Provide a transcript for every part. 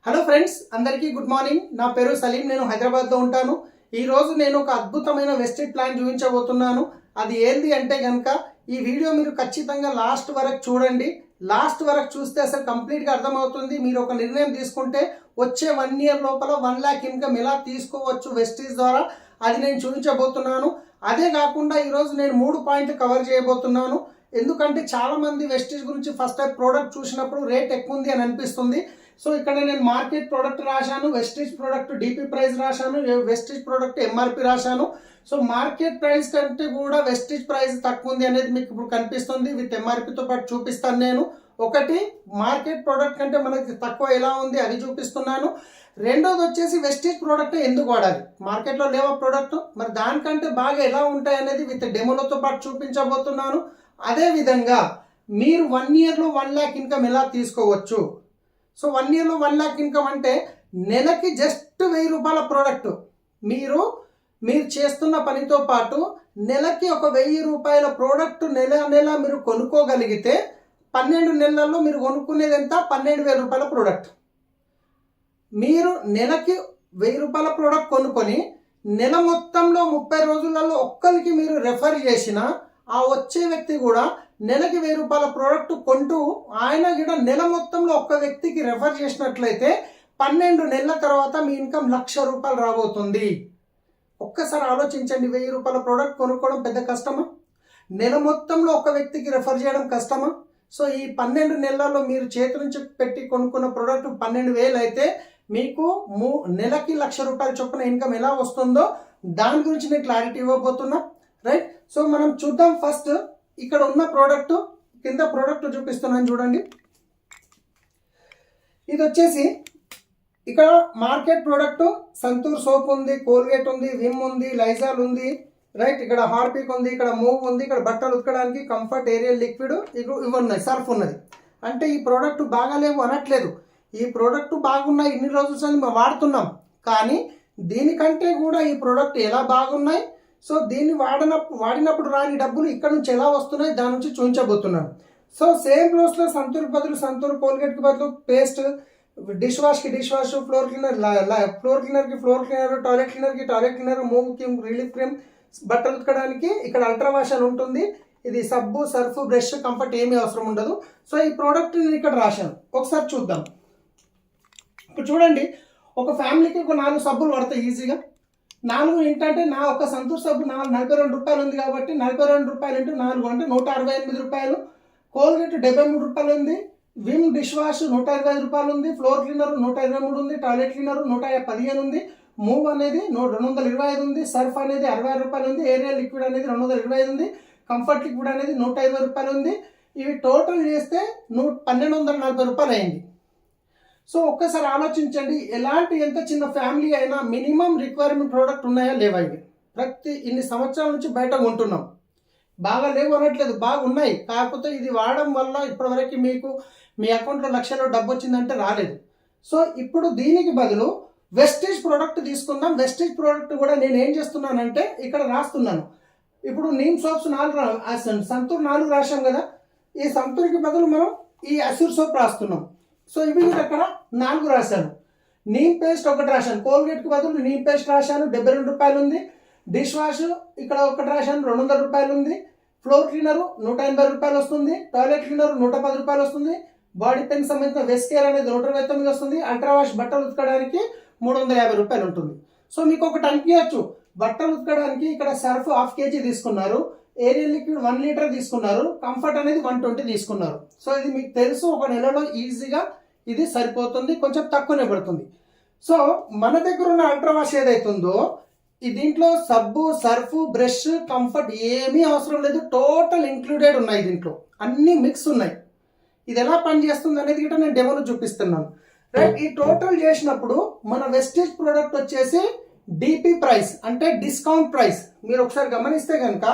Hello friends, అందరికీ good morning. నా పేరు సలీం. నేను హైదరాబాద్లో ఉంటాను. ఈరోజు నేను ఒక అద్భుతమైన వెస్టేజ్ ప్లాన్ చూపించబోతున్నాను. అది ఏంటి అంటే కనుక ఈ వీడియో మీరు ఖచ్చితంగా లాస్ట్ వరకు చూడండి. లాస్ట్ వరకు చూస్తే అసలు కంప్లీట్గా అర్థమవుతుంది. మీరు ఒక నిర్ణయం తీసుకుంటే వచ్చే 1 year లోపల 1 lakh ఇన్కమ్ ఎలా తీసుకోవచ్చు వెస్టేజ్ ద్వారా, అది నేను చూపించబోతున్నాను. అదే కాకుండా ఈరోజు నేను 3 పాయింట్లు కవర్ చేయబోతున్నాను. ఎందుకంటే చాలామంది వెస్టేజ్ గురించి ఫస్ట్ టైం ప్రోడక్ట్ చూసినప్పుడు రేట్ ఎక్కువ ఉంది అని అనిపిస్తుంది. సో ఇక్కడ నేను మార్కెట్ ప్రోడక్ట్ రాశాను, వెస్టేజ్ ప్రోడక్ట్ డిపి ప్రైస్ రాశాను, వెస్టేజ్ ప్రోడక్ట్ ఎంఆర్పి రాశాను. సో మార్కెట్ ప్రైస్ కంటే కూడా వెస్టేజ్ ప్రైస్ తక్కువ ఉంది అనేది మీకు ఇప్పుడు కనిపిస్తుంది. విత్ ఎంఆర్పితో పాటు చూపిస్తాను నేను. ఒకటి, మార్కెట్ ప్రోడక్ట్ కంటే మనకి తక్కువ ఎలా ఉంది అది చూపిస్తున్నాను. రెండోది వచ్చేసి వెస్టేజ్ ప్రోడక్ట్ ఎందుకు వాడాలి, మార్కెట్లో లేవా ప్రోడక్ట్, మరి దానికంటే బాగా ఎలా ఉంటాయి అనేది విత్ డెమోలతో పాటు చూపించబోతున్నాను. అదేవిధంగా మీరు 1 yearలో 1 lakh ఇన్కమ్ ఎలా తీసుకోవచ్చు. సో 1 yearలో 1 lakh ఇన్కమ్ అంటే నెలకి జస్ట్ 1000 రూపాయల ప్రోడక్ట్ మీరు చేస్తున్న పనితో పాటు నెలకి ఒక 1000 రూపాయల ప్రోడక్ట్ నెల మీరు కొనుక్కోగలిగితే 12 నెలల్లో మీరు కొనుక్కునేది ఎంత, 12,000 రూపాయల ప్రోడక్ట్. మీరు నెలకి 1000 రూపాయల ప్రోడక్ట్ కొనుక్కొని నెల మొత్తంలో 30 రోజులలో ఒక్కరికి మీరు రెఫర్ చేసిన ఆ వచ్చే వ్యక్తి కూడా నెలకి 1000 రూపాయల ప్రోడక్ట్ కొంటూ ఆయన కూడా నెల మొత్తంలో ఒక్క వ్యక్తికి రెఫర్ చేసినట్లయితే 12 నెలల తర్వాత మీ ఇన్కమ్ 1,00,000 రూపాయలు రాబోతుంది. ఒక్కసారి ఆలోచించండి, 1000 రూపాయల ప్రోడక్ట్ కొనుక్కోవడం పెద్ద కష్టమా, నెల మొత్తంలో ఒక వ్యక్తికి రెఫర్ చేయడం కష్టమా? సో ఈ 12 నెలల్లో మీరు చేతి నుంచి పెట్టి కొనుక్కున్న ప్రోడక్ట్ 12,000 అయితే మీకు నెలకి 1,00,000 రూపాయల చొప్పున ఇన్కమ్ ఎలా వస్తుందో దాని గురించి నేను క్లారిటీ ఇవ్వబోతున్నా. రైట్, సో మనం చూద్దాం. ఫస్ట్ ఇక్కడ ఉన్న ప్రోడక్ట్, కింద ప్రోడక్ట్ చూపిస్తున్నాను చూడండి. ఇది వచ్చేసి ఇక్కడ మార్కెట్ ప్రోడక్ట్ సంతూర్ సోప్ ఉంది, కోల్గేట్ ఉంది, విమ్ ఉంది, లైజాల్ ఉంది. రైట్, ఇక్కడ హార్పిక్ ఉంది, ఇక్కడ మూవ్ ఉంది, ఇక్కడ బట్టలు ఉతకడానికి కంఫర్ట్ ఏరియల్ లిక్విడ్ ఇవి ఉన్నాయి, సర్ఫ్ ఉన్నది. అంటే ఈ ప్రోడక్ట్ బాగాలేవు అనట్లేదు, ఈ ప్రోడక్ట్ బాగున్నాయి, ఇన్ని రోజులు మేము వాడుతున్నాం. కానీ దీనికంటే కూడా ఈ ప్రోడక్ట్ ఎలా బాగున్నాయి, సో దీన్ని వాడినప్పుడు రాని డబ్బులు ఇక్కడ నుంచి ఎలా వస్తున్నాయి దాని నుంచి చూపించబోతున్నాను. సో సేమ్ ప్లేస్లో సంతూర్ బదులు సంతూర్, కోల్గేట్కి బదులు పేస్ట్, డిష్ వాష్కి డిష్ వాష్, ఫ్లోర్ క్లీనర్కి ఫ్లోర్ క్లీనర్, టాయిలెట్ క్లీనర్, మూవ్కి రిలీఫ్ క్రీమ్, బట్టలు ఉతకడానికి ఇక్కడ అల్ట్రా వాష్ అని ఉంటుంది. ఇది సబ్బు, సర్ఫ్, బ్రష్, కంఫర్ట్ ఏమీ అవసరం ఉండదు. సో ఈ ప్రోడక్ట్ నేను ఇక్కడ రాశాను, ఒకసారి చూద్దాం. ఇప్పుడు చూడండి, ఒక ఫ్యామిలీకి ఒక 4 సబ్బులు పడతాయి ఈజీగా. 4 ఏంటంటే నా ఒక సంతూర్ సబ్బు 42 రూపాయలు ఉంది కాబట్టి 42 రూపాయలు ఇంటూ 4 అంటే 168 రూపాయలు. కోల్గేట్ 73 రూపాయలు ఉంది. విమ్ డిష్ వాష్ 125 రూపాయలు ఉంది. ఫ్లోర్ క్లీనర్ 123 ఉంది. టాయిలెట్ క్లీనర్ 115 ఉంది. మూవ్ అనేది 225 ఉంది. సర్ఫ్ అనేది 66 రూపాయలు ఉంది. ఏరియల్ లిక్విడ్ అనేది 225 ఉంది. కంఫర్ట్ లిక్విడ్ అనేది 120 రూపాయలు ఉంది. ఇవి టోటల్ చేస్తే 1,240 రూపాయలు అయింది. సో ఒక్కసారి ఆలోచించండి, ఎలాంటి ఎంత చిన్న ఫ్యామిలీ అయినా మినిమం రిక్వైర్మెంట్ ప్రోడక్ట్ ఉన్నాయా లేవా. ఇవి ఇన్ని సంవత్సరాల నుంచి బయట ఉంటున్నాం, బాగా లేవు అనట్లేదు, బాగున్నాయి. కాకపోతే ఇది వాడడం వల్ల ఇప్పటివరకు మీకు మీ అకౌంట్లో 1,00,000 డబ్బు వచ్చిందంటే రాలేదు. సో ఇప్పుడు దీనికి బదులు వెస్టేజ్ ప్రోడక్ట్ తీసుకుందాం. వెస్టేజ్ ప్రోడక్ట్ కూడా నేను ఏం చేస్తున్నానంటే ఇక్కడ రాస్తున్నాను. ఇప్పుడు నీమ్ సోప్స్ 4 సంతూర్ 4 రాశాం కదా, ఈ సంతూర్కి బదులు మనం ఈ అసూర్ సోప్ రాస్తున్నాం. సో ఇవి అక్కడ 4 రాశాను. నీమ్ పేస్ట్ 1 రాశాను. కోల్గేట్కి బదులు నీమ్ పేస్ట్ రాశాను, 72 రూపాయలు ఉంది. డిష్ వాష్ ఇక్కడ 1 రాశాను, 200 రూపాయలు ఉంది. ఫ్లోర్ క్లీనర్ 180 రూపాయలు వస్తుంది. టాయిలెట్ క్లీనర్ 110 రూపాయలు వస్తుంది. బాడీ పెన్ సంబంధించిన వెస్కేర్ అనేది 129 వస్తుంది. అల్ట్రా వాష్ బట్టలు ఉతకడానికి 350 రూపాయలు ఉంటుంది. సో మీకు ఒకటి అనిపించచ్చు, బట్టలు ఉతకడానికి ఇక్కడ సర్ఫ్ 1/2 kg తీసుకున్నారు, ఏరియల్ లిక్విడ్ 1 లీటర్ తీసుకున్నారు, కంఫర్ట్ అనేది 120 తీసుకున్నారు. సో ఇది మీకు తెలుసు, ఒక నెలలో ఈజీగా ఇది సరిపోతుంది, కొంచెం తక్కువనే పడుతుంది. సో మన దగ్గర ఉన్న అల్ట్రా వాష్ ఏదైతుందో దీంట్లో సబ్బు, సర్ఫ్, బ్రష్, కంఫర్ట్ ఏమీ అవసరం లేదు, టోటల్ ఇంక్లూడెడ్ ఉన్నాయి. దీంట్లో అన్ని మిక్స్ ఉన్నాయి. ఇది ఎలా పనిచేస్తుంది అనేది కూడా నేను డెమోలో చూపిస్తున్నాను. రైట్, ఈ టోటల్ చేసినప్పుడు మన వెస్టేజ్ ప్రోడక్ట్ వచ్చేసి డిపి ప్రైస్ అంటే డిస్కౌంట్ ప్రైస్. మీరు ఒకసారి గమనిస్తే కనుక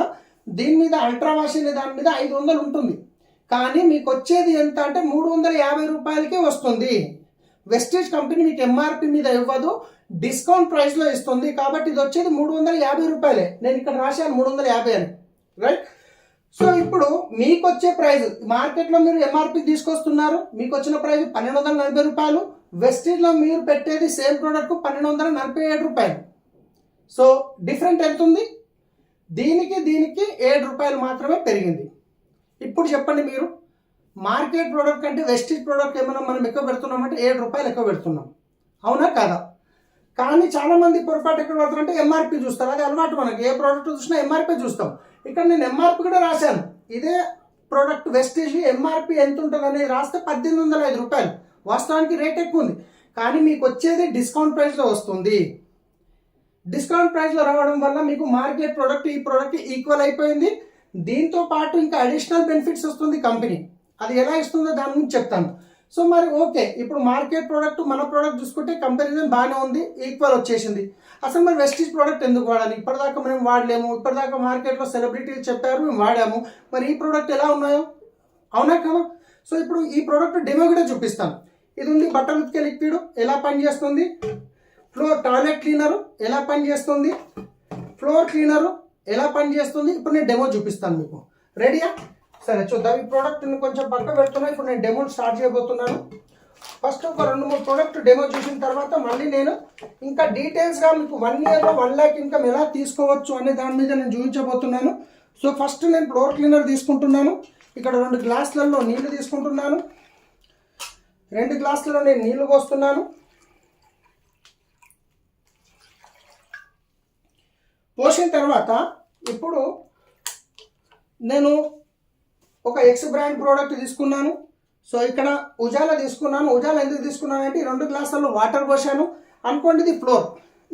దీని మీద అల్ట్రా వాష్ అనే దాని మీద 500 ఉంటుంది, కానీ మీకు వచ్చేది ఎంత అంటే 350 రూపాయలకే వస్తుంది. వెస్టేజ్ కంపెనీ మీకు ఎంఆర్పి మీద ఇవ్వదు, డిస్కౌంట్ ప్రైస్లో ఇస్తుంది. కాబట్టి ఇది వచ్చేది 350 రూపాయలే. నేను ఇక్కడ రాశాను 350 అని. రైట్, సో ఇప్పుడు మీకు వచ్చే ప్రైస్ మార్కెట్లో మీరు ఎంఆర్పి తీసుకొస్తున్నారు, మీకు వచ్చిన ప్రైస్ 1,240 రూపాయలు. వెస్టీజ్లో మీరు పెట్టేది సేమ్ ప్రోడక్ట్ 1247 రూపాయలు. సో డిఫరెంట్ ఎంత ఉంది? దీనికి 7 రూపాయలు మాత్రమే పెరిగింది. ఇప్పుడు చెప్పండి మీరు, మార్కెట్ ప్రోడక్ట్ కంటే వెస్టీజ్ ప్రోడక్ట్ ఏమైనా మనం ఎక్కువ పెడుతున్నామంటే 7 రూపాయలు ఎక్కువ పెడుతున్నాం, అవునా కాదా? కానీ చాలామంది పొరపాటు ఎక్కడ పడుతున్నారంటే ఎంఆర్పి చూస్తారు. అది అలవాటు మనకి, ఏ ప్రోడక్ట్ చూసినా ఎంఆర్పి చూస్తాం. ఇక్కడ నేను ఎంఆర్పి కూడా రాశాను. ఇదే ప్రోడక్ట్ వెస్టీజ్ ఎంఆర్పి ఎంత ఉంటుంది అనేది రాస్తే 1805 రూపాయలు. వాస్తవానికి రేట్ ఎక్కువ ఉంది, కానీ మీకు వచ్చేది డిస్కౌంట్ ప్రైస్లో వస్తుంది. డిస్కౌంట్ ప్రైస్లో రావడం వల్ల మీకు మార్కెట్ ప్రోడక్ట్ ఈ ప్రోడక్ట్ ఈక్వల్ అయిపోయింది. దీంతో పాటు ఇంకా అడిషనల్ బెనిఫిట్స్ వస్తుంది కంపెనీ. అది ఎలా ఇస్తుందో దాని గురించి చెప్తాను. సో మరి ఓకే, ఇప్పుడు మార్కెట్ ప్రోడక్ట్ మన ప్రోడక్ట్ చూసుకుంటే కంపారిజన్ బాగానే ఉంది, ఈక్వల్ వచ్చేసింది. అసలు మరి వెస్టీజ్ ప్రోడక్ట్ ఎందుకు వాడాలి? ఇప్పటిదాకా మనం వాడలేము, ఇప్పటిదాకా మార్కెట్లో సెలబ్రిటీలు చెప్పారు, మేము వాడాము. మరి ఈ ప్రోడక్ట్ ఎలా ఉన్నాయో, అవునా కదా? సో ఇప్పుడు ఈ ప్రోడక్ట్ డెమో కూడా చూపిస్తాను. ఇది ఉంది బట్టలు ఉతికే లిక్విడ్ ఎలా పనిచేస్తుంది, టాయిలెట్ క్లీనరు ఎలా పనిచేస్తుంది, ఫ్లోర్ క్లీనరు ఎలా పనిచేస్తుంది. ఇప్పుడు నేను డెమో చూపిస్తాను మీకు. రెడీయా? సరే చూద్దాం. ఈ ప్రోడక్ట్ని కొంచెం పక్క పెడుతున్నా. ఇప్పుడు నేను డెమో స్టార్ట్ చేయబోతున్నాను. ఫస్ట్ ఒక 2-3 ప్రోడక్ట్ డెమో చూసిన తర్వాత మళ్ళీ నేను ఇంకా డీటెయిల్స్గా మీకు 1 ఇయర్లో 1 lakh ఇన్కమ్ ఎలా తీసుకోవచ్చు అనే దాని మీద నేను చూపించబోతున్నాను. సో ఫస్ట్ నేను ఫ్లోర్ క్లీనర్ తీసుకుంటున్నాను. ఇక్కడ 2 గ్లాసులలో నీళ్లు తీసుకుంటున్నాను. 2 గ్లాసులలో నేను నీళ్లు పోస్తున్నాను. పోసిన తర్వాత ఇప్పుడు నేను ఒక ఎక్స్ బ్రాండ్ ప్రోడక్ట్ తీసుకున్నాను. సో ఇక్కడ ఉజాలా తీసుకున్నాను. ఉజాలా ఎందుకు తీసుకున్నాను అంటే 2 గ్లాసుల్లో వాటర్ పోసాను అనుకోండి, ఇది ఫ్లోర్.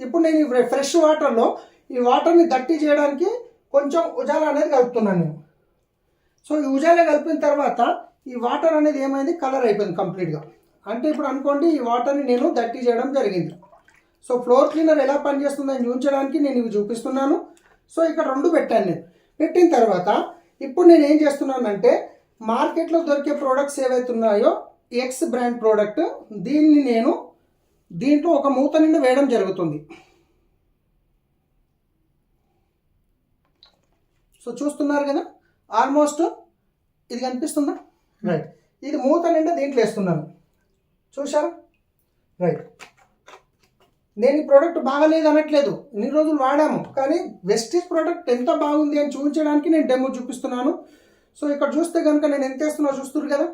ఇప్పుడు నేను ఈ ఫ్రెష్ వాటర్లో ఈ వాటర్ని గట్టి చేయడానికి కొంచెం ఉజాలా అనేది కలుపుతున్నాను నేను. సో ఈ ఉజాలా కలిపిన తర్వాత ఈ వాటర్ అనేది ఏమైంది, కలర్ అయిపోయింది కంప్లీట్గా. అంటే ఇప్పుడు అనుకోండి ఈ వాటర్ని నేను గట్టి చేయడం జరిగింది. సో ఫ్లోర్ క్లీనర్ ఎలా పనిచేస్తుందని చూపించడానికి నేను ఇవి చూపిస్తున్నాను. సో ఇక్కడ 2 పెట్టాను నేను. పెట్టిన తర్వాత ఇప్పుడు నేను ఏం చేస్తున్నానంటే మార్కెట్లో దొరికే ప్రోడక్ట్స్ ఏవైతున్నాయో ఎక్స్ బ్రాండ్ ప్రోడక్ట్, దీన్ని నేను దీంట్లో ఒక మూత నిండా వేయడం జరుగుతుంది. సో చూస్తున్నారు కదా, ఆల్మోస్ట్ ఇది కనిపిస్తుందా? రైట్. ఇది మూత నిండా దీంట్లో వేస్తున్నాను, చూసారా? రైట్. నేను ఈ ప్రోడక్ట్ బాగాలేదు అనట్లేదు, ఇన్ని రోజులు వాడాము, కానీ వెస్టీజ్ ప్రోడక్ట్ ఎంత బాగుంది అని చూపించడానికి నేను డెమో చూపిస్తున్నాను. సో ఇక్కడ చూస్తే కనుక నేను ఎంత వేస్తున్నా చూస్తున్నారు కదా,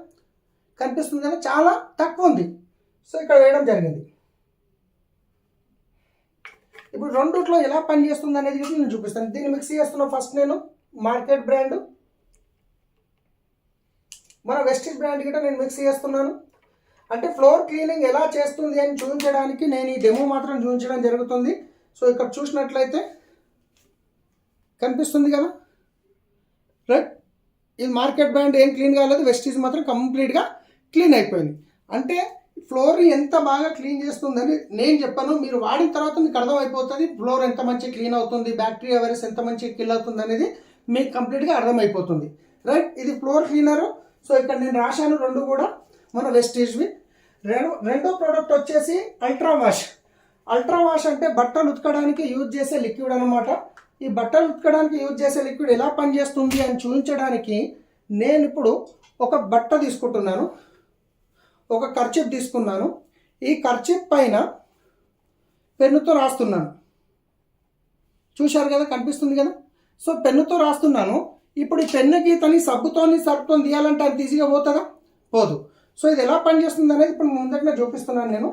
కనిపిస్తుంది కదా, చాలా తక్కువ ఉంది. సో ఇక్కడ వేయడం జరిగింది. ఇప్పుడు రెండిట్లో ఎలా పనిచేస్తుంది అనేది నేను చూపిస్తాను. దీన్ని మిక్స్ చేస్తున్నా. ఫస్ట్ నేను మార్కెట్ బ్రాండ్, మన వెస్టీజ్ బ్రాండ్ గిట్ట నేను మిక్స్ చేస్తున్నాను. అంటే ఫ్లోర్ క్లీనింగ్ ఎలా చేస్తుంది అని చూపించడానికి నేను ఈ డెమో మాత్రం చూపించడం జరుగుతుంది. సో ఇక్కడ చూసినట్లయితే కనిపిస్తుంది కదా, రైట్. ఇది మార్కెట్ బ్రాండ్ ఏం క్లీన్ కాలేదు, వెస్టీజ్ మాత్రం కంప్లీట్గా క్లీన్ అయిపోయింది. అంటే ఫ్లోర్ ఎంత బాగా క్లీన్ చేస్తుందని నేను చెప్పాను, మీరు వాడిన తర్వాత మీకు అర్థమైపోతుంది ఫ్లోర్ ఎంత మంచి క్లీన్ అవుతుంది, బ్యాక్టీరియా వైరస్ ఎంత మంచి కిల్ అవుతుంది అనేది మీకు కంప్లీట్గా అర్థమైపోతుంది, రైట్. ఇది ఫ్లోర్ క్లీనరు. సో ఇక్కడ నేను రాశాను 2 కూడా మన వెస్టీజ్వి. రెండో ప్రోడక్ట్ వచ్చేసి అల్ట్రా వాష్. అల్ట్రా వాష్ అంటే బట్టలు ఉతకడానికి యూజ్ చేసే లిక్విడ్ అనమాట. ఈ బట్టలు ఉతకడానికి యూజ్ చేసే లిక్విడ్ ఎలా పనిచేస్తుంది అని చూపించడానికి నేను ఇప్పుడు ఒక బట్ట తీసుకుంటున్నాను, ఒక కర్చీఫ్ తీసుకున్నాను. ఈ కర్చీఫ్ పైన పెన్నుతో రాస్తున్నాను, చూశారు కదా, కనిపిస్తుంది కదా. సో పెన్నుతో రాస్తున్నాను. ఇప్పుడు ఈ పెన్ను గీతని సబ్బుతో తీయాలంటే అది ఈజీగా పోతుందా? పోదు. సో ఇది ఎలా పనిచేస్తుంది అనేది ఇప్పుడు ముందటనే చూపిస్తున్నాను నేను.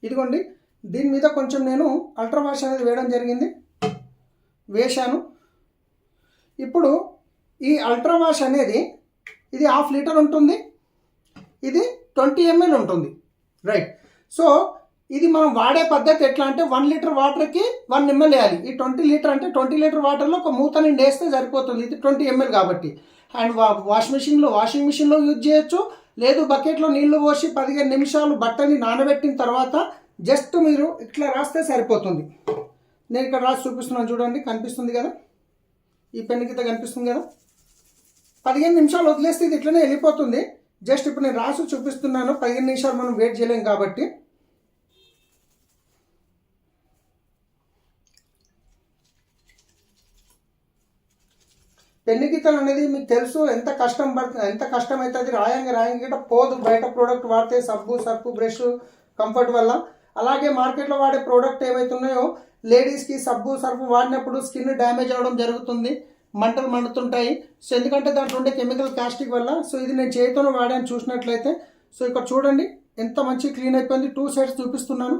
ఇదిగోండి, దీని మీద కొంచెం నేను అల్ట్రా వాష్ అనేది వేయడం జరిగింది, వేశాను. ఇప్పుడు ఈ అల్ట్రా వాష్ అనేది ఇది 1/2 లీటర్ ఉంటుంది, ఇది 20 ml ఉంటుంది, రైట్. సో ఇది మనం వాడే పద్ధతి ఎట్లా అంటే 1 లీటర్ వాటర్కి 1 ml వేయాలి. ఈ 20 లీటర్ అంటే 20 లీటర్ వాటర్లో ఒక మూత నిండి వేస్తే సరిపోతుంది. ఇది 20 ml కాబట్టి. అండ్ వాషింగ్ మిషన్లో యూజ్ చేయొచ్చు, లేదు బకెట్లో నీళ్లు పోసి 15 నిమిషాలు బట్టని నానబెట్టిన తర్వాత జస్ట్ మీరు ఇట్లా రాస్తే సరిపోతుంది. నేను ఇక్కడ రాసి చూపిస్తున్నాను, చూడండి, కనిపిస్తుంది కదా, ఈ పెన్ను కింద కనిపిస్తుంది కదా. 15 నిమిషాలు వదిలేస్తే ఇది ఇట్లనే వెళ్ళిపోతుంది. జస్ట్ ఇప్పుడు నేను రాసి చూపిస్తున్నాను, 15 నిమిషాలు మనం వెయిట్ చేయలేం కాబట్టి. పెన్ను గీతలు అనేది మీకు తెలుసు ఎంత కష్టం పడుతుంది, ఎంత కష్టం అవుతుంది, రాయంగా పోదు బయట ప్రోడక్ట్ వాడితే సబ్బు సర్ఫ్ బ్రష్ కంఫర్ట్ వల్ల. అలాగే మార్కెట్లో వాడే ప్రోడక్ట్ ఏవైతే ఉన్నాయో లేడీస్కి సబ్బు సర్ఫ్ వాడినప్పుడు స్కిన్ డ్యామేజ్ అవ్వడం జరుగుతుంది, మంటలు మండుతుంటాయి. సో ఎందుకంటే దాంట్లో ఉండే కెమికల్ కాస్టిక్ వల్ల. సో ఇది నేను చేతితో వాడాను చూసినట్లయితే. సో ఇక్కడ చూడండి ఎంత మంచి క్లీన్ అయిపోయింది. 2 సైడ్స్ చూపిస్తున్నాను.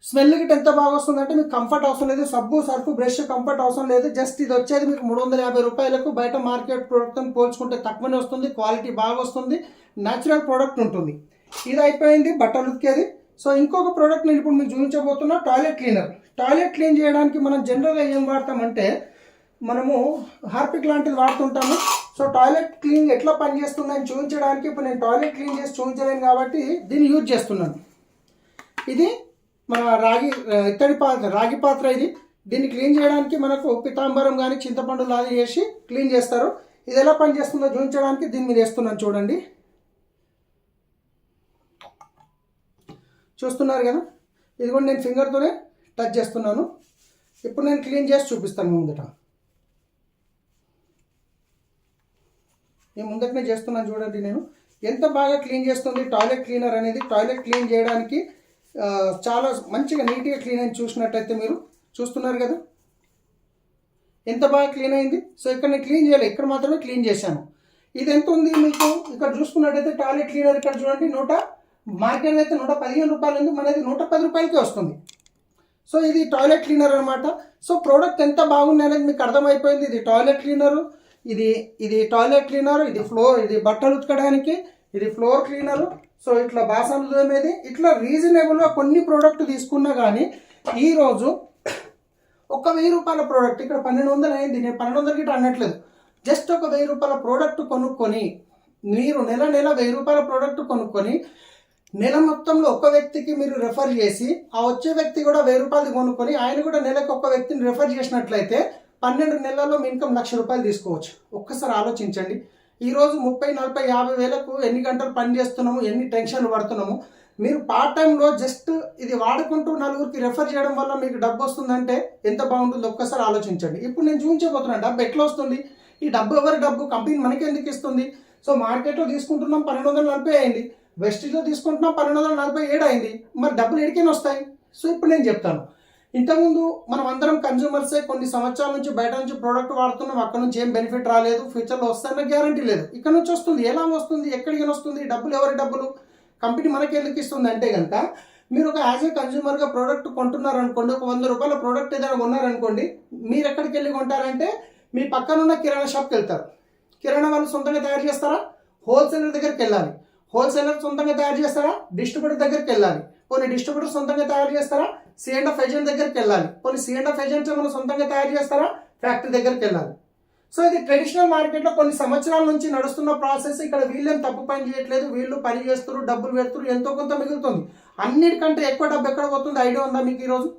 స్మెల్ గిట్ ఎంత బాగా వస్తుందంటే మీకు కంఫర్ట్ అవసరం లేదు, సబ్బు సర్ఫ్ బ్రష్ కంఫర్ట్ అవసరం లేదు. జస్ట్ ఇది వచ్చేది మీకు 350 రూపాయలకు. బయట మార్కెట్ ప్రోడక్ట్తో పోల్చుకుంటే తక్కువనే వస్తుంది, క్వాలిటీ బాగా వస్తుంది, న్యాచురల్ ప్రోడక్ట్ ఉంటుంది. ఇది అయిపోయింది బట్టలు ఉతికేది. సో ఇంకొక ప్రోడక్ట్ నేను ఇప్పుడు మీకు చూపించబోతున్నా, టాయిలెట్ క్లీనర్. టాయిలెట్ క్లీన్ చేయడానికి మనం జనరల్గా ఏం వాడతామంటే మనము హార్పిక్ లాంటిది వాడుతుంటాము. సో టాయిలెట్ క్లీన్ ఎట్లా పనిచేస్తుందని చూపించడానికి ఇప్పుడు నేను టాయిలెట్ క్లీన్ చేసి చూపించలేను కాబట్టి దీన్ని యూజ్ చేస్తున్నాను. ఇది మన రాగి పాత్ర ఇది. దీన్ని క్లీన్ చేయడానికి మనకు పితాంబరం కానీ చింతపండు లాగా చేసి క్లీన్ చేస్తారు. ఇది ఎలా పనిచేస్తుందో చూపించడానికి దీన్ని మీద వేస్తున్నాను. చూడండి, చూస్తున్నారు కదా, ఇది కూడా నేను ఫింగర్తోనే టచ్ చేస్తున్నాను. ఇప్పుడు నేను క్లీన్ చేసి చూపిస్తాను. ముందటనే చేస్తున్నాను. చూడండి నేను ఎంత బాగా క్లీన్ చేస్తుంది టాయిలెట్ క్లీనర్ అనేది. టాయిలెట్ క్లీన్ చేయడానికి చాలా మంచిగా నీట్గా క్లీన్ అయింది. చూసినట్టయితే మీరు చూస్తున్నారు కదా ఎంత బాగా క్లీన్ అయింది. సో ఇక్కడ నేను క్లీన్ చేయలేదు, ఇక్కడ మాత్రమే క్లీన్ చేశాను. ఇది ఎంత ఉంది మీకు ఇక్కడ చూసుకున్నట్టయితే టాయిలెట్ క్లీనర్ ఇక్కడ చూడండి మార్కెట్ అయితే 115 రూపాయలు ఉంది, మనది 110 రూపాయలకే వస్తుంది. సో ఇది టాయిలెట్ క్లీనర్ అనమాట. సో ప్రోడక్ట్ ఎంత బాగుంది అనేది మీకు అర్థమైపోయింది. ఇది టాయిలెట్ క్లీనరు, ఇది టాయిలెట్ క్లీనర్, ఇది బట్టలు ఉతకడానికి, ఇది ఫ్లోర్ క్లీనరు. సో ఇట్లా బాసనలు తోమేది. ఇట్లా రీజనబుల్గా కొన్ని ప్రోడక్ట్ తీసుకున్నా కానీ ఈరోజు ఒక 1000 రూపాయల ప్రోడక్ట్ ఇక్కడ 1200 అయింది. నేను 1200 గిట్ట అనట్లేదు. జస్ట్ ఒక 1000 రూపాయల ప్రోడక్ట్ కొనుక్కొని మీరు నెల 1000 రూపాయల ప్రోడక్ట్ కొనుక్కొని నెల మొత్తంలో ఒక వ్యక్తికి మీరు రెఫర్ చేసి ఆ వచ్చే వ్యక్తి కూడా 1000 రూపాయలు కొనుక్కొని ఆయన కూడా నెలకు ఒక వ్యక్తిని రెఫర్ చేసినట్లయితే 12 నెలల్లో మీ ఇన్కమ్ 1,00,000 రూపాయలు తీసుకోవచ్చు. ఒక్కసారి ఆలోచించండి. ఈరోజు 30, 40, 50 వేలకు ఎన్ని గంటలు పని చేస్తున్నాము, ఎన్ని టెన్షన్లు పడుతున్నాము. మీరు పార్ట్ టైంలో జస్ట్ ఇది వాడుకుంటూ నలుగురికి రెఫర్ చేయడం వల్ల మీకు డబ్బు వస్తుందంటే ఎంత బాగుంటుందో ఒక్కసారి ఆలోచించండి. ఇప్పుడు నేను చూపించబోతున్నాను డబ్బు ఎట్లా వస్తుంది. ఈ డబ్బు ఎవరి డబ్బు, కంపెనీ మనకి ఎందుకు ఇస్తుంది. సో మార్కెట్లో తీసుకుంటున్నాం 1240 అయింది, వెస్టీజ్లో తీసుకుంటున్నాం 1247 అయింది. మరి డబ్బులు ఎడికైనా వస్తాయి. సో ఇప్పుడు నేను చెప్తాను. ఇంతకుముందు మనం అందరం కన్జ్యూమర్సే, కొన్ని సంవత్సరాల నుంచి బయట నుంచి ప్రోడక్ట్ వాడుతున్నాం, అక్కడ నుంచి ఏం బెనిఫిట్ రాలేదు, ఫ్యూచర్లో వస్తాయన్న గ్యారంటీ లేదు. ఇక్కడ నుంచి వస్తుంది, ఎలా వస్తుంది, ఎక్కడికి వస్తుంది, డబ్బులు ఎవరి డబ్బులు, కంపెనీ మనకి ఎందుకు ఇస్తుంది అంటే కనుక మీరు ఒక యాజ్ ఏ కన్జ్యూమర్గా ప్రోడక్ట్ కొంటున్నారనుకోండి, ఒక 100 రూపాయల ప్రోడక్ట్ ఏదైనా కొన్నారనుకోండి, మీరు ఎక్కడికి వెళ్ళి కొంటారంటే మీ పక్కనున్న కిరాణా షాప్కి వెళ్తారు. కిరాణా వాళ్ళు సొంతంగా తయారు చేస్తారా, హోల్సేలర్ దగ్గరికి వెళ్ళాలి. హోల్సేలర్ సొంతంగా తయారు చేస్తారా, డిస్ట్రిబ్యూటర్ దగ్గరికి వెళ్ళాలి. కొన్ని డిస్ట్రిబ్యూటర్ సొంతంగా తయారు చేస్తారా, C&F ఏజెంట్ దగ్గరికి వెళ్ళాలి. కొన్ని C&F ఏజెంట్స్ మనం సొంతంగా తయారు చేస్తారా, ఫ్యాక్టరీ దగ్గరికి వెళ్ళాలి. సో ఇది ట్రెడిషనల్ మార్కెట్లో కొన్ని సంవత్సరాల నుంచి నడుస్తున్న ప్రాసెస్. ఇక్కడ వీళ్ళేం తప్పు పని చేయట్లేదు, వీళ్ళు పని చేస్తారు, డబ్బులు పెడుతున్నారు, ఎంతో కొంత మిగులుతుంది. అన్నిటికంటే ఎక్కువ డబ్బు ఎక్కడ పోతుంది ఐడియా ఉందా మీకు? ఈరోజు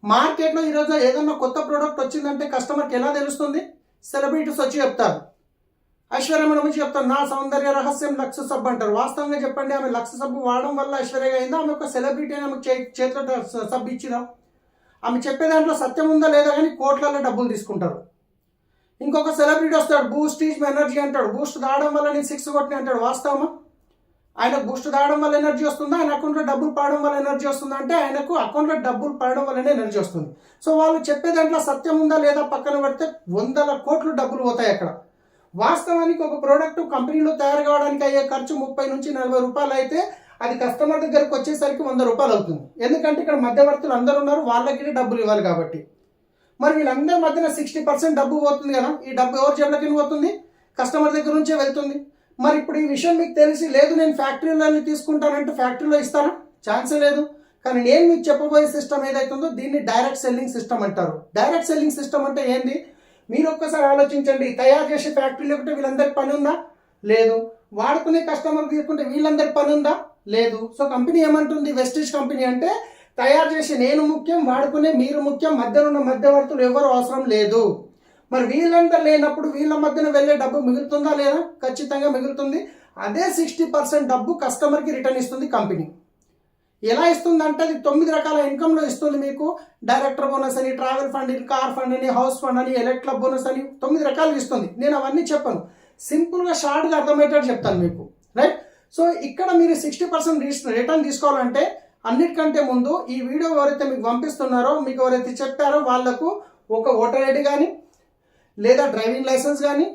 మార్కెట్లో ఈరోజు ఏదన్నా కొత్త ప్రోడక్ట్ వచ్చిందంటే కస్టమర్కి ఎలా తెలుస్తుంది? సెలబ్రిటీస్ వచ్చి చెప్తారు. ఐశ్వర్య మనం వచ్చి చెప్తారు నా సౌందర్య రహస్యం లక్స్ సబ్బు అంటారు. వాస్తవంగా చెప్పండి, ఆమె లక్స్ సబ్బు వాడడం వల్ల ఐశ్వర్యగా అయిందా, ఆమె ఒక సెలబ్రిటీ అని ఆమెకు చేతిలో సబ్బు ఇచ్చిదా? ఆమె చెప్పే దాంట్లో సత్యం ఉందా లేదా కానీ కోట్లలో డబ్బులు తీసుకుంటారు. ఇంకొక సెలబ్రిటీ వస్తాడు, బూస్ట్ ఈజ్ ఎనర్జీ అంటాడు. బూస్ట్ తాగడం వల్ల నేను 6 కొట్టిన అంటాడు. వాస్తవమా? ఆయన బూస్ట్ తాగడం వల్ల ఎనర్జీ వస్తుందా, ఆయన అకౌంట్లో డబ్బులు పడడం వల్ల ఎనర్జీ వస్తుందా అంటే ఆయనకు అకౌంట్లో డబ్బులు పడడం వల్లనే ఎనర్జీ వస్తుంది. సో వాళ్ళు చెప్పే దాంట్లో సత్యం ఉందా లేదా పక్కన పెడితే 100 కోట్లు డబ్బులు పోతాయి అక్కడ. వాస్తవానికి ఒక ప్రోడక్ట్ కంపెనీలో తయారు కావడానికి అయ్యే ఖర్చు 30 నుంచి 40 రూపాయలు అయితే అది కస్టమర్ దగ్గరకు వచ్చేసరికి 100 రూపాయలు అవుతుంది. ఎందుకంటే ఇక్కడ మధ్యవర్తులు అందరూ ఉన్నారు, వాళ్ళకి డబ్బులు ఇవ్వాలి కాబట్టి. మరి వీళ్ళందరి మధ్యన 60% డబ్బు పోతుంది కదా. ఈ డబ్బు ఎవరి జేబులకి పోతుంది? కస్టమర్ దగ్గర నుంచే వెళ్తుంది. మరి ఇప్పుడు ఈ విషయం మీకు తెలిసి లేదు నేను ఫ్యాక్టరీలో తీసుకుంటానంటే ఫ్యాక్టరీలో ఇస్తారా? ఛాన్సే లేదు. కానీ నేను మీకు చెప్పబోయే సిస్టమ్ ఏదైతుందో దీన్ని డైరెక్ట్ సెల్లింగ్ సిస్టమ్ అంటారు. డైరెక్ట్ సెల్లింగ్ సిస్టమ్ అంటే ఏంది? మీరు ఒక్కసారి ఆలోచించండి. తయారు చేసే ఫ్యాక్టరీలో ఒకటి వీళ్ళందరికి పని ఉందా? లేదు. వాడుకునే కస్టమర్ తీసుకుంటే వీళ్ళందరికి పని ఉందా? లేదు. సో కంపెనీ ఏమంటుంది? వెస్టేజ్ కంపెనీ అంటే తయారు చేసే నేను ముఖ్యం, వాడుకునే మీరు ముఖ్యం, మధ్యలో ఉన్న మధ్యవర్తులు ఎవరు అవసరం లేదు. మరి వీళ్ళందరూ లేనప్పుడు వీళ్ళ మధ్యన వెళ్ళే డబ్బు మిగులుతుందా లేదా? ఖచ్చితంగా మిగులుతుంది. అదే 60% డబ్బు కస్టమర్కి రిటర్న్ ఇస్తుంది కంపెనీ. ఎలా ఇస్తుంది అంటే అది 9 రకాల ఇన్కమ్లో ఇస్తుంది మీకు. డైరెక్టర్ బోనస్ అని, ట్రావెల్ ఫండ్ అని, కార్ ఫండ్ అని, హౌస్ ఫండ్ అని, ఎలక్ట్ క్లబ్ బోనస్ అని 9 రకాలు ఇస్తుంది. నేను అవన్నీ చెప్పను, సింపుల్గా షార్ట్గా అర్థమయ్యేటట్టు చెప్తాను మీకు, రైట్. సో ఇక్కడ మీరు 60% రిటర్న్ తీసుకోవాలంటే అన్నిటికంటే ముందు ఈ వీడియో ఎవరైతే మీకు పంపిస్తున్నారో, మీకు ఎవరైతే చెప్పారో వాళ్ళకు ఒక ఓటర్ ఐడి కానీ, లేదా డ్రైవింగ్ లైసెన్స్ కానీ,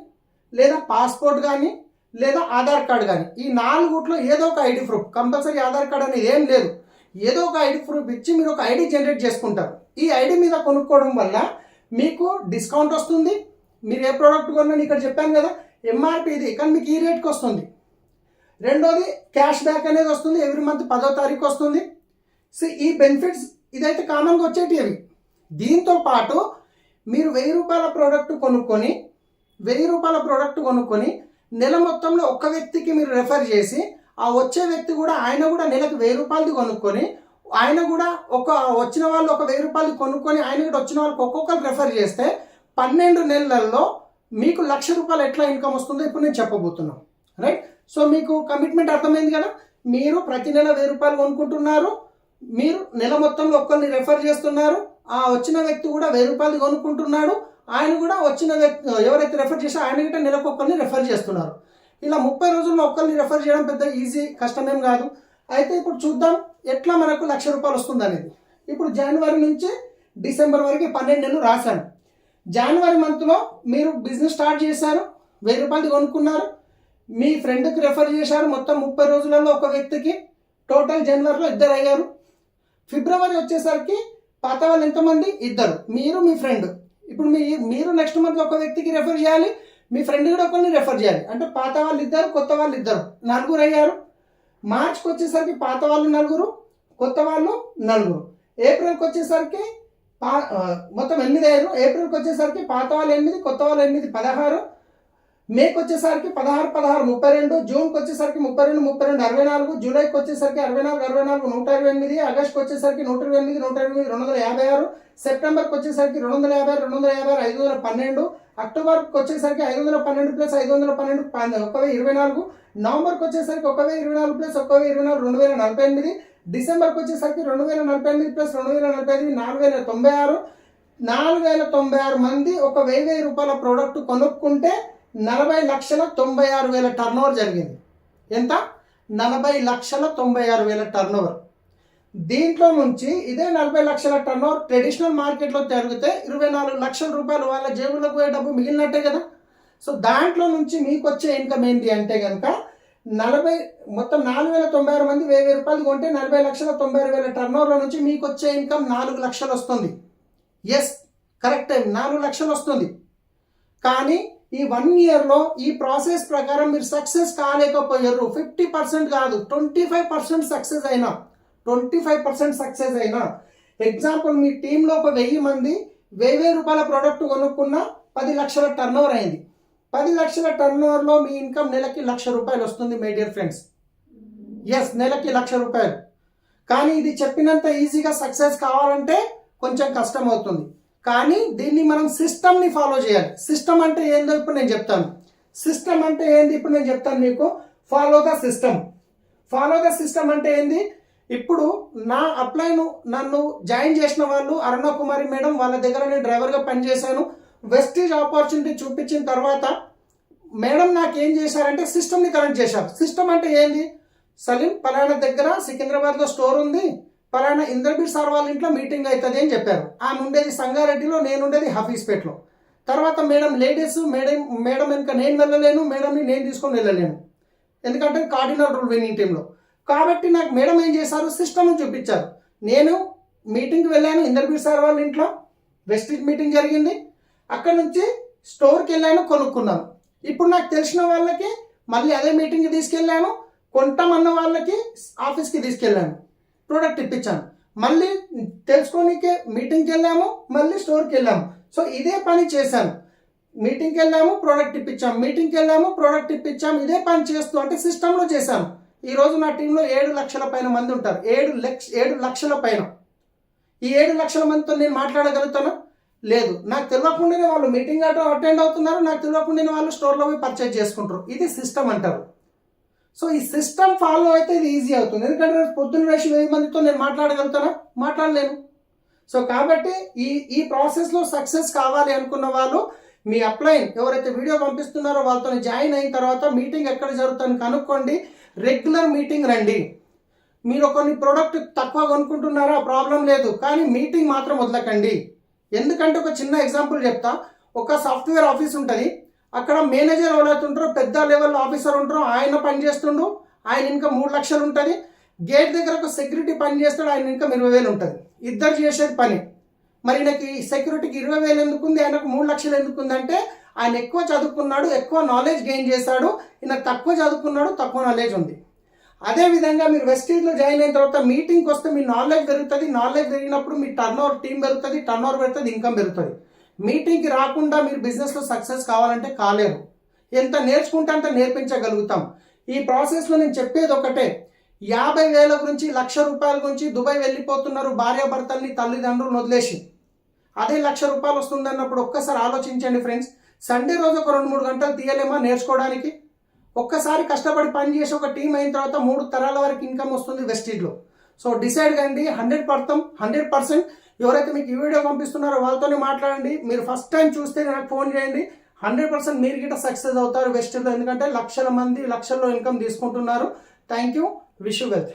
లేదా పాస్పోర్ట్ కానీ, లేదా ఆధార్ కార్డ్ కానీ, ఈ 4 ఏదో ఒక ID proof, compulsory Aadhaar card అనేది ఏం లేదు, ఏదో ఒక ఐడి ప్రూఫ్ ఇచ్చి మీరు ఒక ఐడి జనరేట్ చేసుకుంటారు. ఈ ఐడి మీద కొనుక్కోవడం వల్ల మీకు డిస్కౌంట్ వస్తుంది. మీరు ఏ ప్రోడక్ట్ కొన్నా ఇక్కడ చెప్పాను కదా, ఎంఆర్పి ఇది, కానీ మీకు ఈ రేట్కి వస్తుంది. రెండోది క్యాష్ బ్యాక్ అనేది వస్తుంది, ఎవ్రీ మంత్ 10వ తారీఖు వస్తుంది. సో ఈ బెనిఫిట్స్ ఇదైతే కామన్గా వచ్చేటివి అవి. దీంతో పాటు మీరు 1000 రూపాయల ప్రోడక్ట్ కొనుక్కొని నెల మొత్తంలో ఒక్క వ్యక్తికి మీరు రెఫర్ చేసి, ఆ వచ్చే వ్యక్తి కూడా ఆయన కూడా నెలకు 1000 రూపాయలది కొనుక్కొని, ఆయన కూడా వచ్చిన వాళ్ళు ఒక 1000 రూపాయలు కొనుక్కొని ఆయన కూడా వచ్చిన వాళ్ళకి ఒక్కొక్కరు రెఫర్ చేస్తే 12 నెలల్లో మీకు 1,00,000 రూపాయలు ఎట్లా ఇన్కమ్ వస్తుందో ఇప్పుడు నేను చెప్పబోతున్నాను, రైట్. సో మీకు కమిట్మెంట్ అర్థమైంది కదా. మీరు ప్రతి నెల 1000 రూపాయలు కొనుక్కుంటున్నారు, మీరు నెల మొత్తంలో ఒక్కరిని రెఫర్ చేస్తున్నారు, ఆ వచ్చిన వ్యక్తి కూడా 1000 రూపాయలు కొనుక్కుంటున్నాడు, ఆయన కూడా వచ్చిన వ్యక్తి ఎవరైతే రెఫర్ చేసా ఆయన గిట్ట నెలకు ఒక్కరిని రెఫర్ చేస్తున్నారు. ఇలా 30 రోజుల్లో ఒక్కరిని రెఫర్ చేయడం పెద్ద ఈజీ, కష్టమేం కాదు. అయితే ఇప్పుడు చూద్దాం ఎట్లా మనకు 1,00,000 రూపాయలు వస్తుంది అనేది. ఇప్పుడు జనవరి నుంచి డిసెంబర్ వరకు 12 నెలలు రాశాను. జనవరి మంత్లో మీరు బిజినెస్ స్టార్ట్ చేశారు, 1000 రూపాయలు కొనుక్కున్నారు, మీ ఫ్రెండ్కి రెఫర్ చేశారు, మొత్తం 30 రోజులలో ఒక వ్యక్తికి, టోటల్ జనవరిలో 2 అయ్యారు. ఫిబ్రవరి వచ్చేసరికి పాత వాళ్ళు ఎంతమంది? 2, మీరు మీ ఫ్రెండ్. ఇప్పుడు మీరు నెక్స్ట్ మంత్ ఒక వ్యక్తికి రెఫర్ చేయాలి, మీ ఫ్రెండ్ కూడా ఒకరిని రెఫర్ చేయాలి, అంటే పాత వాళ్ళు 2, కొత్త వాళ్ళు 2, 4 అయ్యారు. మార్చ్కి వచ్చేసరికి పాత వాళ్ళు 4, కొత్త వాళ్ళు 4. ఏప్రిల్కి వచ్చేసరికి మొత్తం 8 అయ్యారు. ఏప్రిల్కి వచ్చేసరికి పాత వాళ్ళు 8, కొత్త వాళ్ళు 8, 16. మేకి వచ్చేసరికి 16, 16, 32. జూన్కి వచ్చేసరికి 32, 32, 64. జూలైకి వచ్చేసరికి 64, 64, 128. ఆగస్ట్కి వచ్చేసరికి 128, 128, 256. సెప్టెంబర్కి వచ్చేసరికి 250, 250, 512. అక్టోబర్కి వచ్చేసరికి 512 ప్లస్ 512, 1024. నవంబర్కి వచ్చేసరికి 1024 ప్లస్ 1024, 2048. డిసెంబర్కి వచ్చేసరికి 2048 ప్లస్ 2045, 4096. 4096 మంది ఒక 1000 రూపాయల ప్రోడక్ట్ కొనుక్కుంటే 40,96,000 టర్న్ ఓవర్ జరిగింది. ఎంత? 40,96,000 టర్న్ ఓవర్. దీంట్లో నుంచి ఇదే 40 లక్షల టర్న్ ఓవర్ ట్రెడిషనల్ మార్కెట్లో జరిగితే 24 లక్షల రూపాయలు వాళ్ళ జేబులకు పోయే డబ్బు మిగిలినట్టే కదా. సో దాంట్లో నుంచి మీకు వచ్చే ఇన్కమ్ ఏంటి అంటే కనుక మొత్తం 4,096 మంది 1000 రూపాయలు కొంటే 40,90,000 టర్న్ ఓవర్లో నుంచి మీకు వచ్చే ఇన్కమ్ 4 లక్షలు వస్తుంది. ఎస్, కరెక్ట్ టైం, 4 లక్షలు వస్తుంది. కానీ ఈ 1 ఇయర్లో ఈ ప్రాసెస్ ప్రకారం మీరు సక్సెస్ కాలేకపోయారు. 50% కాదు, 25% సక్సెస్ అయినా, 25% సక్సెస్ అయినా. ఎగ్జాంపుల్, మీ టీంలో ఒక 1000 మంది 1000 రూపాయల ప్రోడక్ట్ కొనుక్కున్న 10 లక్షల టర్న్ ఓవర్ అయింది. 10 లక్షల టర్న్ ఓవర్లో మీ ఇన్కమ్ నెలకి 1,00,000 రూపాయలు వస్తుంది మై డియర్ ఫ్రెండ్స్. ఎస్, నెలకి 1,00,000 రూపాయలు. కానీ ఇది చెప్పినంత ఈజీగా సక్సెస్ కావాలంటే కొంచెం కష్టం అవుతుంది. కానీ దీన్ని మనం సిస్టమ్ని ఫాలో చేయాలి. సిస్టమ్ అంటే ఏందో ఇప్పుడు నేను చెప్తాను. సిస్టమ్ అంటే ఏంది ఇప్పుడు నేను చెప్తాను మీకు. Follow the system. Follow the system అంటే ఏంది? ఇప్పుడు నా నన్ను జాయిన్ చేసిన వాళ్ళు అరుణ కుమారి మేడం, వాళ్ళ దగ్గర నేను డ్రైవర్గా పనిచేశాను. వెస్టీజ్ ఆపర్చునిటీ చూపించిన తర్వాత మేడం నాకు ఏం చేశారంటే సిస్టమ్ని కనెక్ట్ చేశారు. సిస్టమ్ అంటే ఏంది? సలీం పలానా దగ్గర సికింద్రాబాద్లో స్టోర్ ఉంది, పలానా ఇంద్రబీర్ సార్ వాళ్ళ ఇంట్లో మీటింగ్ అవుతుంది అని చెప్పారు. ఆమె ఉండేది సంగారెడ్డిలో, నేను ఉండేది హఫీజ్పేట్లో. తర్వాత మేడం లేడీస్, మేడం వెనుక నేను వెళ్ళలేను, మేడంని నేను తీసుకొని వెళ్ళలేను, ఎందుకంటే కార్డినల్ రూల్ విన్నింగ్ టీంలో. కాబట్టి నాకు మేడం ఏం చేశారు, సిస్టమ్ చూపించారు. నేను మీటింగ్కి వెళ్ళాను ఇంద్రబీర్ సార్ వాళ్ళ ఇంట్లో, వెస్టీజ్ మీటింగ్ జరిగింది. అక్కడ నుంచి స్టోర్కి వెళ్ళాను, కొనుక్కున్నాను. ఇప్పుడు నాకు తెలిసిన వాళ్ళకి మళ్ళీ అదే మీటింగ్కి తీసుకెళ్ళాను, కొంటామన్న వాళ్ళకి ఆఫీస్కి తీసుకెళ్ళాను, ప్రోడక్ట్ ఇప్పించాను. మళ్ళీ తెలుసుకోనికే మీటింగ్కి వెళ్ళాము, మళ్ళీ స్టోర్కి వెళ్ళాము. సో ఇదే పని చేశాను. మీటింగ్కి వెళ్ళాము, ప్రోడక్ట్ ఇప్పించాము, మీటింగ్కి వెళ్ళాము, ప్రోడక్ట్ ఇప్పించాము, ఇదే పని చేస్తూ అంటే సిస్టంలో చేశాను. ఈరోజు నా టీంలో 7 లక్షల పైన మంది ఉంటారు. 7 లక్షల పైన. ఈ 7 లక్షల మందితో నేను మాట్లాడగలుగుతాను? లేదు. నాకు తెలియకుండానే వాళ్ళు మీటింగ్ అటెండ్ అవుతున్నారు, నాకు తెలియకుండానే వాళ్ళు స్టోర్లో పోయి పర్చేజ్ చేసుకుంటారు. ఇది సిస్టమ్ అంటారు. సో ఈ సిస్టమ్ ఫాలో అయితే ఇది ఈజీ అవుతుంది. ఎందుకంటే రేపు పొద్దున్న వేసి 1000 మందితో నేను మాట్లాడగలుగుతానా? మాట్లాడలేను. సో కాబట్టి ఈ ప్రాసెస్లో సక్సెస్ కావాలి అనుకున్న వాళ్ళు మీ అప్లైన్ ఎవరైతే వీడియో పంపిస్తున్నారో వాళ్ళతో జాయిన్ అయిన తర్వాత మీటింగ్ ఎక్కడ జరుగుతుందని కనుక్కోండి. రెగ్యులర్ మీటింగ్ రండి. మీరు కొన్ని ప్రోడక్ట్ తక్కువ కొనుక్కుంటున్నారా? ప్రాబ్లం లేదు, కానీ మీటింగ్ మాత్రం వదలకండి. ఎందుకంటే ఒక చిన్న ఎగ్జాంపుల్ చెప్తా. ఒక సాఫ్ట్వేర్ ఆఫీస్ ఉంటుంది, అక్కడ మేనేజర్ ఎవరైతే ఉంటారో పెద్ద లెవెల్ ఆఫీసర్ ఉంటారో ఆయన పని చేస్తుండు, ఆయన ఇన్కమ్ 3 లక్షలు ఉంటుంది. గేట్ దగ్గర ఒక సెక్యూరిటీ పని చేస్తాడు, ఆయన ఇన్కమ్ 20,000 ఉంటుంది. ఇద్దరు చేసేది పని. మరి ఈయనకి సెక్యూరిటీకి 20,000 ఎందుకుంది, ఆయనకు 3 లక్షలు ఎందుకుంది అంటే ఆయన ఎక్కువ చదువుకున్నాడు, ఎక్కువ నాలెడ్జ్ గెయిన్ చేశాడు. ఈయన తక్కువ చదువుకున్నాడు, తక్కువ నాలెడ్జ్ ఉంది. అదేవిధంగా మీరు వెస్టీజ్లో జాయిన్ అయిన తర్వాత మీటింగ్కి వస్తే మీ నాలెడ్జ్ పెరుగుతుంది. నాలెడ్జ్ పెరిగినప్పుడు మీ టర్న్ ఓవర్ టీం పెరుగుతుంది, టర్న్ ఓవర్ పెరుగుతుంది, ఇన్కమ్ పెరుగుతుంది. మీటింగ్కి రాకుండా మీరు బిజినెస్లో సక్సెస్ కావాలంటే కాలేరు. ఎంత నేర్చుకుంటే అంత నేర్పించగలుగుతాం. ఈ ప్రాసెస్లో నేను చెప్పేది ఒకటే, 50,000 గురించి, ₹1,00,000 గురించి దుబాయ్ వెళ్ళిపోతున్నారు భార్యాభర్తల్ని, తల్లిదండ్రులను వదిలేసి. అదే ₹1,00,000 వస్తుంది అన్నప్పుడు ఒక్కసారి ఆలోచించండి ఫ్రెండ్స్. సండే రోజు ఒక 2-3 గంటలు తీయలేమా నేర్చుకోవడానికి? ఒక్కసారి కష్టపడి పని చేసి ఒక టీం అయిన తర్వాత 3 తరాల వరకు ఇన్కమ్ వస్తుంది వెస్టీజ్లో. సో డిసైడ్ కండి 100%. ఎవరైతే మీకు ఈ వీడియో పంపిస్తున్నారో వాళ్ళతోనే మాట్లాడండి. మీరు ఫస్ట్ టైం చూస్తే నాకు ఫోన్ చేయండి. 100% మీరు గిట్ట సక్సెస్ అవుతారు వెస్టీజ్లో. ఎందుకంటే లక్షల మంది లక్షల్లో ఇన్కమ్ తీసుకుంటున్నారు. Thank you. Wish you wealth.